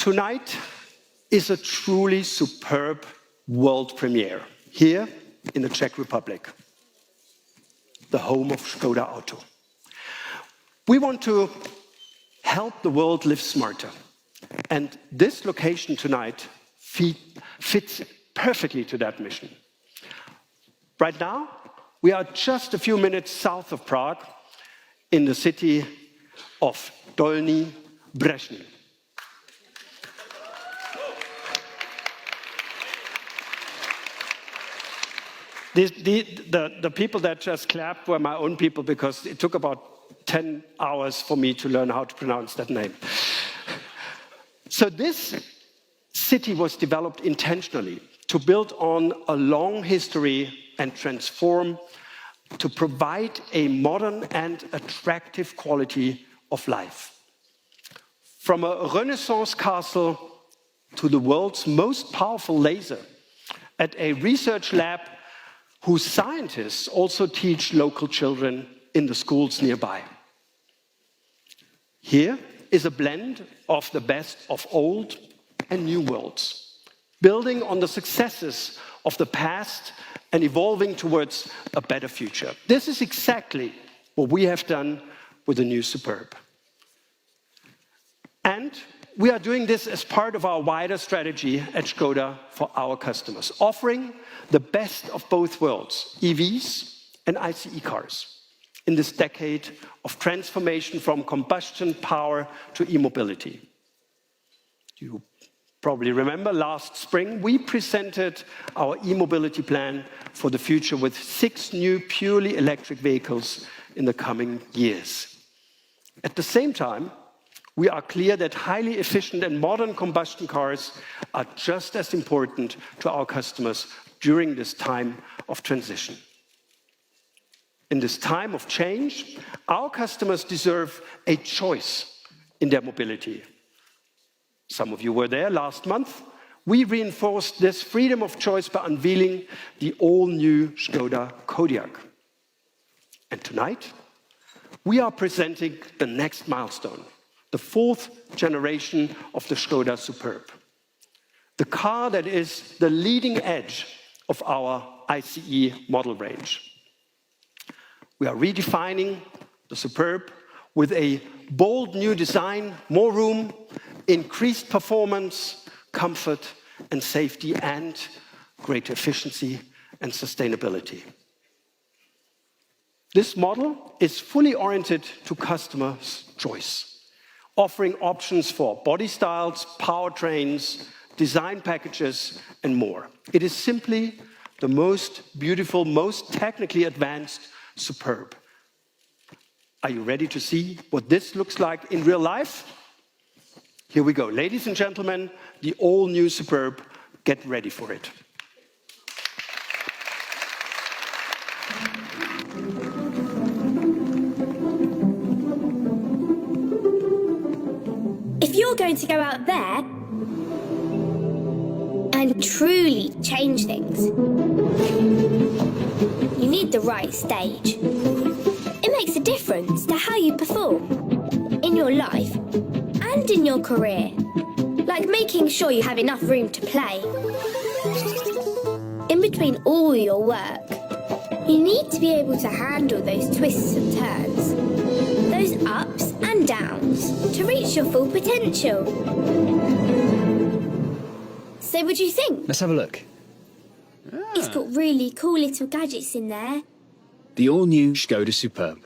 Tonight is a truly superb world premiere here in the Czech Republic, the home of ŠKODA Auto. We want to help the world live smarter. And this location tonight fits perfectly to that mission. Right now, we are just a few minutes south of Prague in the city of Dolní Břecany. The people that just clapped were my own people because it took about 10 hours for me to learn how to pronounce that name. So this city was developed intentionally to build on a long history and transform to provide a modern and attractive quality of life. From a Renaissance castle to the world's most powerful laser at a research lab whose scientists also teach local children in the schools nearby. Here is a blend of the best of old and new worlds, building on the successes of the past and evolving towards a better future. This is exactly what we have done with the new Superb. And we are doing this as part of our wider strategy at ŠKODA for our customers, offering the best of both worlds, EVs and ICE cars, in this decade of transformation from combustion power to e-mobility. You probably remember last spring, we presented our e-mobility plan for the future with 6 new purely electric vehicles in the coming years. At the same time, we are clear that highly efficient and modern combustion cars are just as important to our customers during this time of transition. In this time of change, our customers deserve a choice in their mobility. Some of you were there last month. We reinforced this freedom of choice by unveiling the all-new ŠKODA Kodiaq. And tonight, we are presenting the next milestone, the 4th generation of the ŠKODA Superb, the car that is the leading edge of our ICE model range. We are redefining the Superb with a bold new design, more room, increased performance, comfort and safety, and greater efficiency and sustainability. This model is fully oriented to customers' choice, offering options for body styles, powertrains, design packages, and more. It is simply the most beautiful, most technically advanced Superb. Are you ready to see what this looks like in real life? Here we go. Ladies and gentlemen, the all-new Superb. Get ready for it. If you're going to go out there and truly change things, you need the right stage. It makes a difference to how you perform in your life and in your career, like making sure you have enough room to play. In between all your work, you need to be able to handle those twists and turns, those ups and downs, to reach your full potential. So what do you think? Let's have a look. It's got really cool little gadgets in there. The all-new ŠKODA Superb.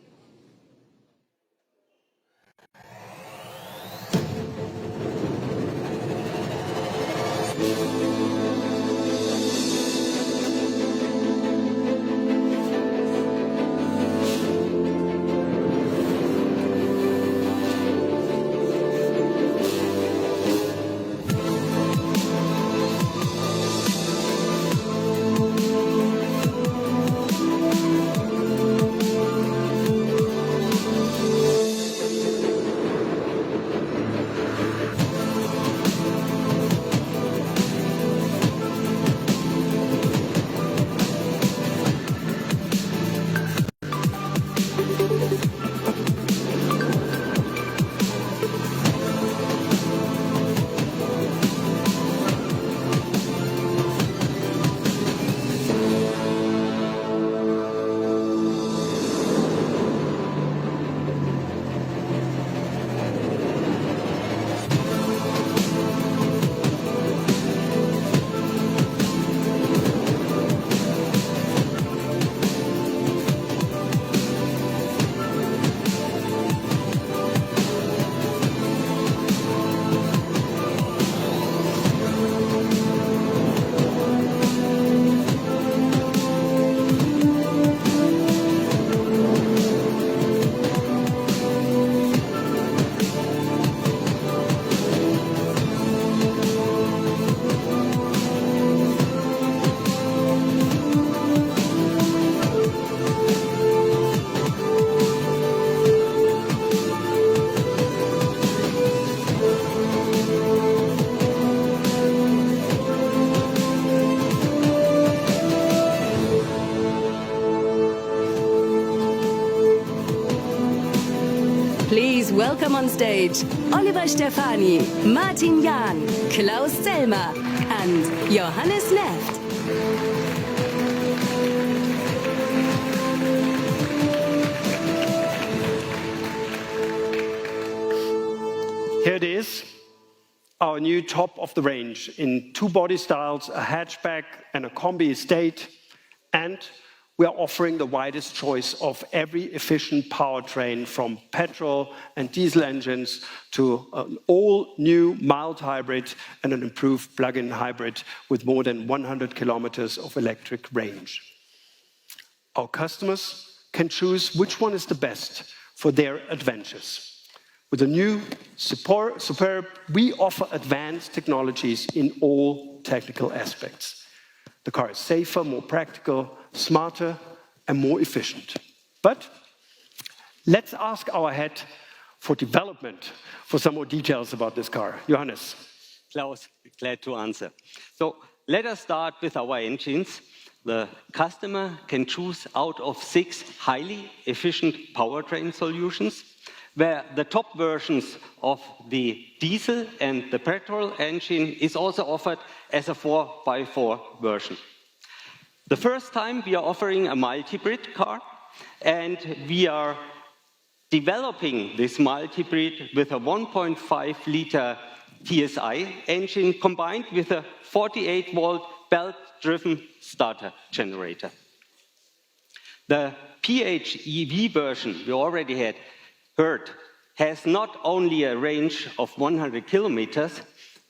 Please welcome on stage Oliver Stefani, Martin Jahn, Klaus Zellmer and Johannes Neft. Here it is, our new top of the range in 2 body styles, a hatchback and a combi estate, and we are offering the widest choice of every efficient powertrain from petrol and diesel engines to an all-new mild hybrid and an improved plug-in hybrid with more than 100 kilometers of electric range. Our customers can choose which one is the best for their adventures. With the new Superb, we offer advanced technologies in all technical aspects. The car is safer, more practical, smarter, and more efficient. But let's ask our head for development for some more details about this car. Johannes. Klaus, glad to answer. So let us start with our engines. The customer can choose out of 6 highly efficient powertrain solutions, where the top versions of the diesel and the petrol engine is also offered as a 4x4 version. The first time we are offering a multi-hybrid car, and we are developing this multi-hybrid with a 1.5-liter TSI engine combined with a 48-volt belt-driven starter generator. The PHEV version we already heard has not only a range of 100 kilometers,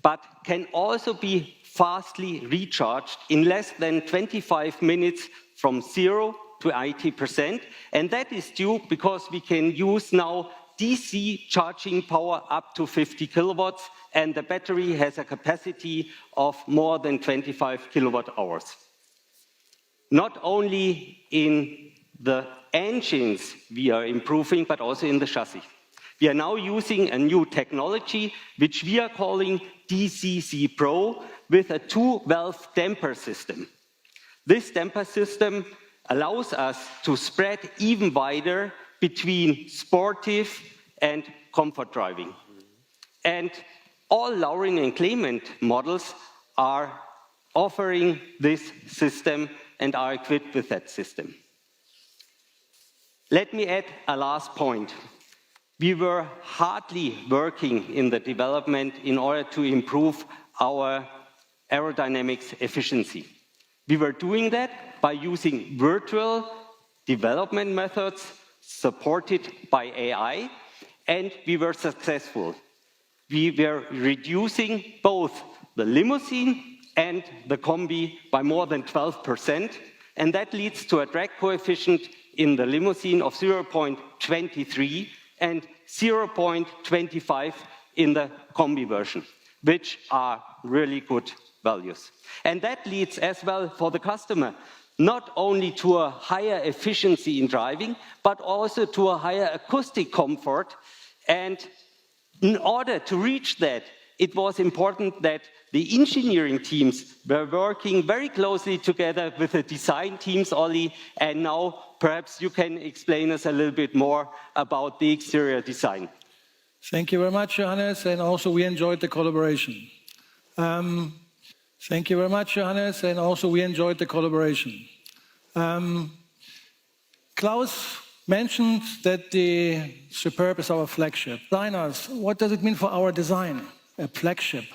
but can also be fastly recharged in less than 25 minutes from 0 to 80%. And that is due because we can use now DC charging power up to 50 kilowatts, and the battery has a capacity of more than 25 kilowatt hours. Not only in the engines we are improving, but also in the chassis. We are now using a new technology, which we are calling DCC Pro, with a 2-valve damper system. This damper system allows us to spread even wider between sportive and comfort driving. And all Laurin and Clement models are offering this system and are equipped with that system. Let me add a last point. We were hardly working in the development in order to improve our aerodynamics efficiency. We were doing that by using virtual development methods supported by AI, and we were successful. We were reducing both the limousine and the combi by more than 12%, and that leads to a drag coefficient in the limousine of 0.23 and 0.25 in the combi version, which are really good values. And that leads as well for the customer not only to a higher efficiency in driving, but also to a higher acoustic comfort. And in order to reach that, it was important that the engineering teams were working very closely together with the design teams, Olli, and now perhaps you can explain us a little bit more about the exterior design. Thank you very much, Johannes, and also we enjoyed the collaboration. Thank you very much, Johannes, and also we enjoyed the collaboration. Klaus mentioned that the Superb is our flagship. Designers, what does it mean for our design? A flagship.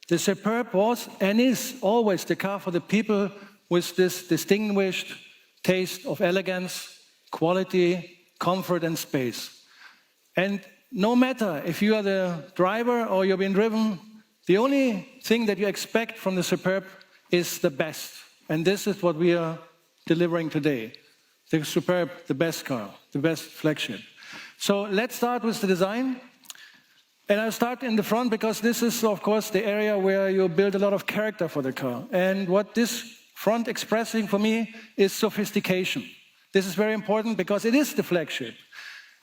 The Superb was and is always the car for the people with this distinguished taste of elegance, quality, comfort and space. And no matter if you are the driver or you're being driven, the only thing that you expect from the Superb is the best. And this is what we are delivering today. The Superb, the best car, the best flagship. So let's start with the design. And I'll start in the front because this is, of course, the area where you build a lot of character for the car. And what this front expressing for me is sophistication. This is very important because it is the flagship.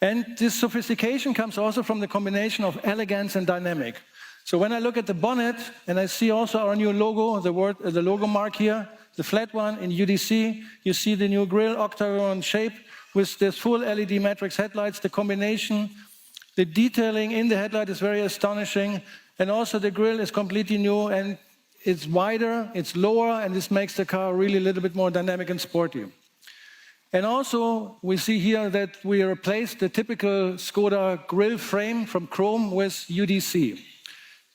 And this sophistication comes also from the combination of elegance and dynamic. So when I look at the bonnet and I see also our new logo, the logo mark here, the flat one in UDC, you see the new grille octagon shape. with this full LED matrix headlights. The combination, the detailing in the headlight is very astonishing. And also the grille is completely new and it's wider, it's lower, and this makes the car really a little bit more dynamic and sporty. And also, we see here that we replaced the typical Škoda grille frame from chrome with UDC.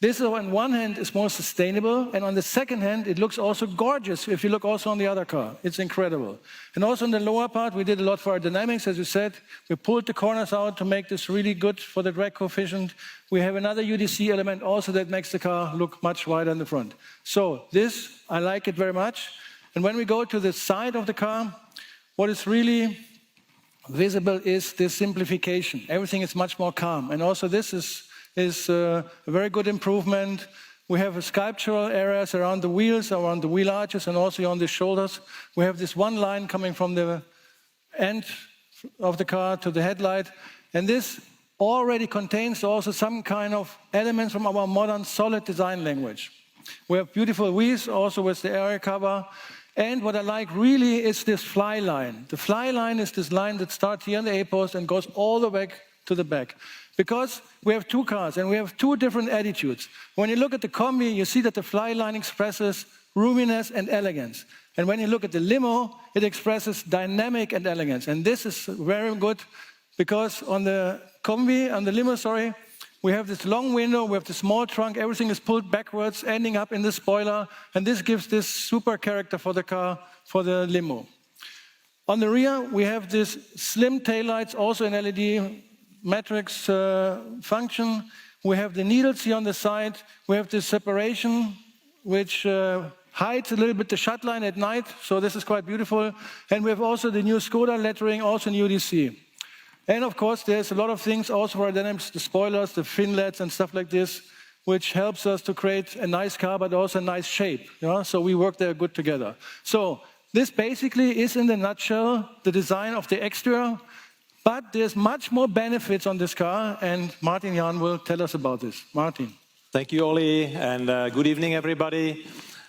This, on one hand, is more sustainable, and on the second hand, it looks also gorgeous if you look also on the other car. It's incredible. And also in the lower part, we did a lot for Aerodynamics, as you said. We pulled the corners out to make this really good for the drag coefficient. We have another UDC element also that makes the car look much wider in the front. So this, I like it very much. And when we go to the side of the car, what is really visible is this simplification. Everything is much more calm. And also this is a very good improvement. We have sculptural areas around the wheels, around the wheel arches, and also on the shoulders. We have this one line coming from the end of the car to the headlight. And this already contains also some kind of elements from our modern solid design language. We have beautiful wheels also with the area cover. And what I like really is this fly line. The fly line is this line that starts here on the A-post and goes all the way to the back. Because we have two cars and we have two different attitudes. When you look at the Combi, you see that the fly line expresses roominess and elegance. And when you look at the limo, it expresses dynamic and elegance. And this is very good because on the Combi, on the limo, sorry, we have this long window, we have the small trunk, everything is pulled backwards, ending up in the spoiler, and this gives this super character for the car, for the limo. On the rear, we have this slim taillights, also in LED matrix function. We have the needles here on the side, we have this separation, which hides a little bit the shut line at night, so this is quite beautiful. And we have also the new Škoda lettering, also in UDC. And of course, there's a lot of things also for Aerodynamics, the spoilers, the finlets and stuff like this, which helps us to create a nice car, but also a nice shape. So we work there good together. So this basically is, in a nutshell, the design of the exterior, but there's much more benefits on this car, and Martin Jan will tell us about this. Martin. Thank you, Oli, and good evening, everybody.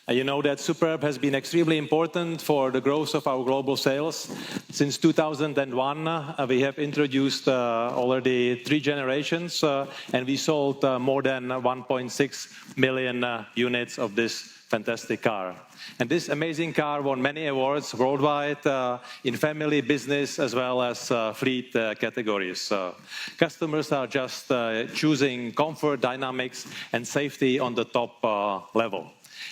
You know that Superb has been extremely important for the growth of our global sales. Since 2001, we have introduced already 3 generations, and we sold more than 1.6 million units of this fantastic car. And this amazing car won many awards worldwide in family, business, as well as fleet categories. Customers are just choosing comfort, dynamics, and safety on the top level.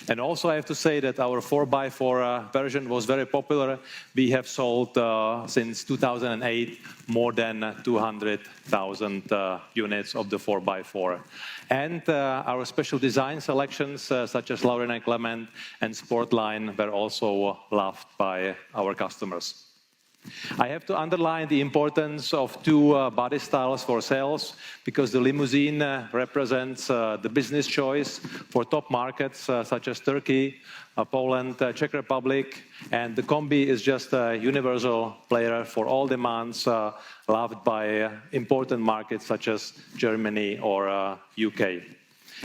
And also I have to say that our 4x4 version was very popular. We have sold since 2008 more than 200,000 units of the 4x4. And our special design selections such as Lauren and Clement and Sportline were also loved by our customers. I have to underline the importance of 2 body styles for sales, because the limousine represents the business choice for top markets such as Turkey, Poland, Czech Republic, and the Combi is just a universal player for all demands, loved by important markets such as Germany or UK.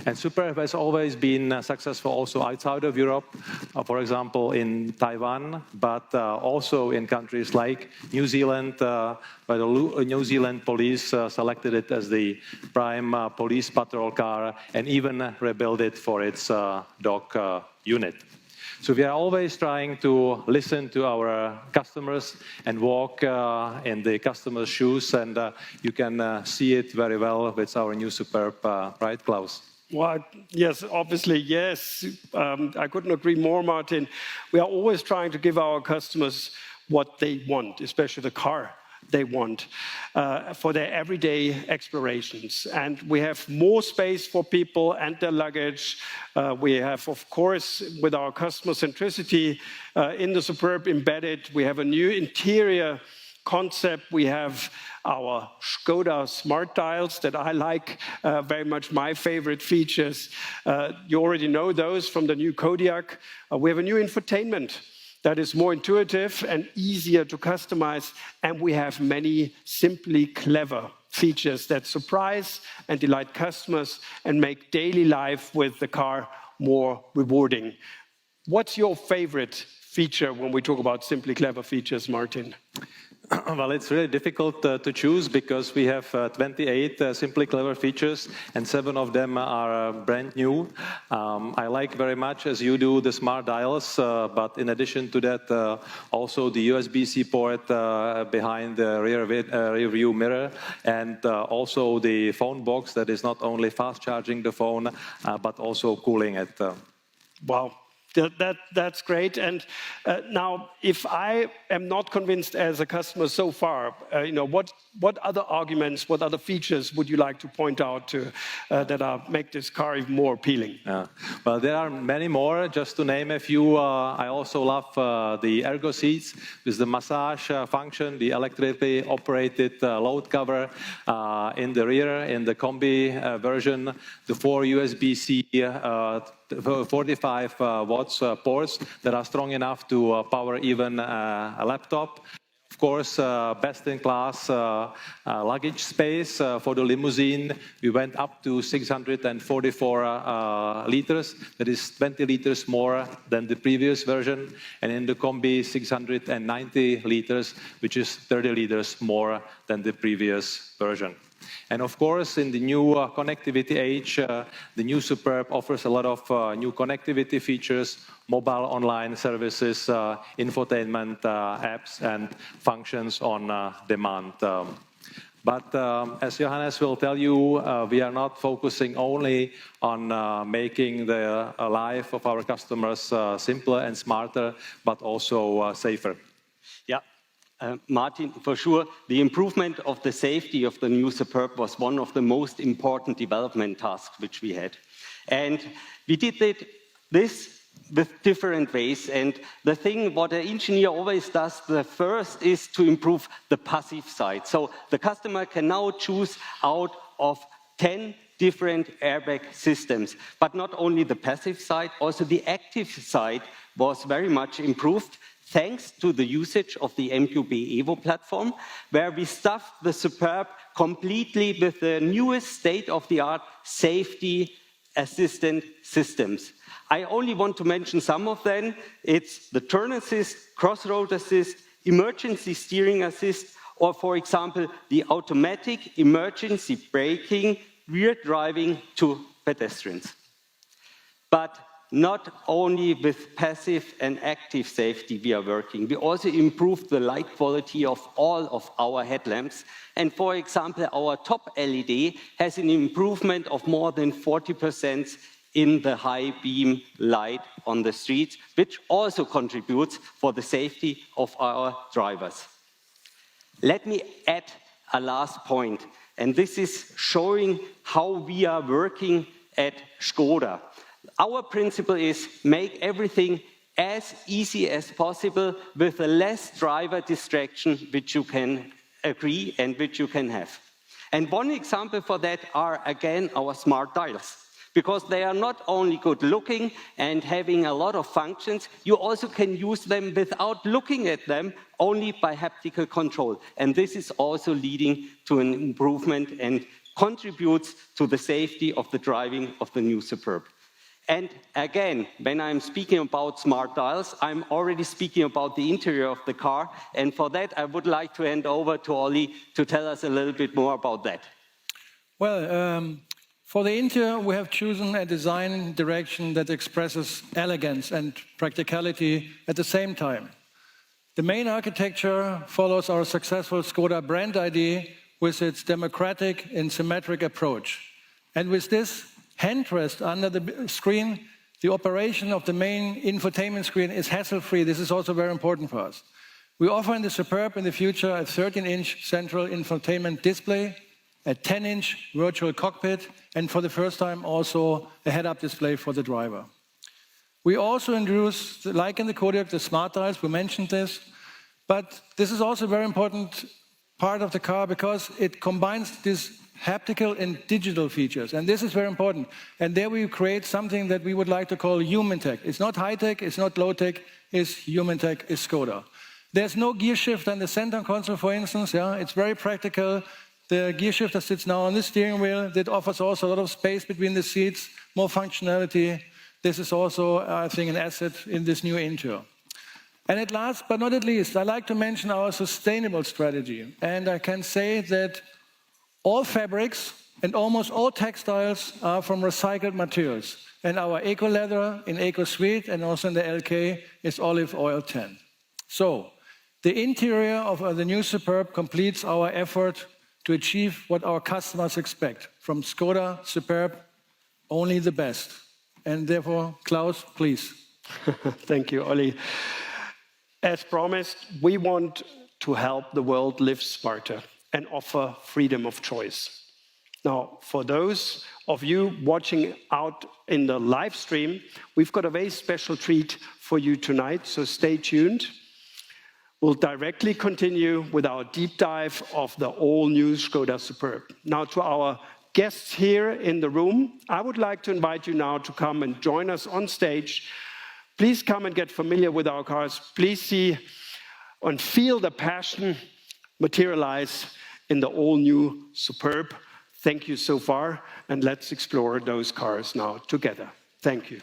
And Superb has always been successful also outside of Europe, for example, in Taiwan, but also in countries like New Zealand, where the New Zealand police selected it as the prime police patrol car and even rebuilt it for its dog unit. So we are always trying to listen to our customers and walk in the customer's shoes, and you can see it very well with our new Superb, right, Klaus? Well, yes, obviously, yes. I couldn't agree more, Martin. We are always trying to give our customers what they want, especially the car they want for their everyday explorations. And we have more space for people and their luggage. We have, of course, with our customer centricity in the Superb embedded, we have a new interior concept. We have our Škoda smart dials that I like very much, my favorite features. You already know those from the new Kodiaq. We have a new infotainment that is more intuitive and easier to customize. And we have many simply clever features that surprise and delight customers and make daily life with the car more rewarding. What's your favorite feature when we talk about simply clever features, Martin? Well, it's really difficult to choose because we have 28 simply clever features and 7 of them are brand new. I like very much, as you do, the smart dials, but in addition to that, also the USB-C port behind the rear view mirror, and also the phone box that is not only fast charging the phone, but also cooling it. Wow. That's great. And now, if I am not convinced as a customer so far, what other arguments, what other features would you like to point out to that make this car even more appealing? Well, there are many more. Just to name a few, I also love the ergo seats with the massage function, the electrically operated load cover in the rear, in the Combi version, the 4 USB-C 45 watts ports that are strong enough to power even a laptop. Of course, best-in-class luggage space for the limousine. We went up to 644 liters. That is 20 liters more than the previous version. And in the Combi, 690 liters, which is 30 liters more than the previous version. And of course, in the new connectivity age, the new Superb offers a lot of new connectivity features, mobile online services, infotainment apps, and functions on demand. But as Johannes will tell you, we are not focusing only on making the life of our customers simpler and smarter, but also safer. Yeah. Martin, for sure, the improvement of the safety of the new Superb was one of the most important development tasks which we had. And we did this with different ways. And the thing what an engineer always does, the first is to improve the passive side. So the customer can now choose out of 10 different airbag systems. But not only the passive side, also the active side was very much improved, thanks to the usage of the MQB Evo platform, where we stuffed the Superb completely with the newest state-of-the-art safety assistant systems. I only want to mention some of them. It's the turn assist, crossroad assist, emergency steering assist, or for example, the automatic emergency braking, rear driving to pedestrians. But not only with passive and active safety we are working, we also improved the light quality of all of our headlamps. And for example, our top LED has an improvement of more than 40% in the high beam light on the streets, which also contributes for the safety of our drivers. Let me add a last point, and this is showing how we are working at ŠKODA. Our principle is make everything as easy as possible with a less driver distraction which you can agree and which you can have. And one example for that are, again, our smart dials. Because they are not only good looking and having a lot of functions, you also can use them without looking at them, only by haptical control. And this is also leading to an improvement and contributes to the safety of the driving of the new Superb. And again, when I'm speaking about smart dials, I'm already speaking about the interior of the car. And for that, I would like to hand over to Olli to tell us a little bit more about that. Well, for the interior, we have chosen a design direction that expresses elegance and practicality at the same time. The main architecture follows our successful ŠKODA brand ID with its democratic and symmetric approach. And with this handrest under the screen, the operation of the main infotainment screen is hassle-free. This is also very important for us. We offer in the Superb in the future a 13-inch central infotainment display, a 10-inch virtual cockpit, and for the first time also a head-up display for the driver. We also introduced, like in the Kodiaq, the smart dials, we mentioned this, but this is also a very important part of the car because it combines these haptical and digital features, and this is very important. And there we create something that we would like to call human tech. It's not high-tech, it's not low-tech, it's human tech, it's ŠKODA. There's no gear shift on the center console, for instance. It's very practical. The gear shifter sits now on the steering wheel. That offers also a lot of space between the seats, more functionality. This is also, I think, an asset in this new interior. And at last but not at least, I like to mention our sustainable strategy. And I can say that all fabrics and almost all textiles are from recycled materials. And our eco leather in Eco Suite and also in the LK is olive oil 10. So the interior of the new Superb completes our effort to achieve what our customers expect. From ŠKODA Superb, only the best. And therefore, Klaus, please. Thank you, Olli. As promised, we want to help the world live smarter and offer freedom of choice. Now, for those of you watching out in the live stream, we've got a very special treat for you tonight, so stay tuned. We'll directly continue with our deep dive of the all-new ŠKODA Superb. Now, to our guests here in the room, I would like to invite you now to come and join us on stage. Please come and get familiar with our cars. Please see and feel the passion materialize in the all-new Superb. Thank you so far, and let's explore those cars now together. Thank you.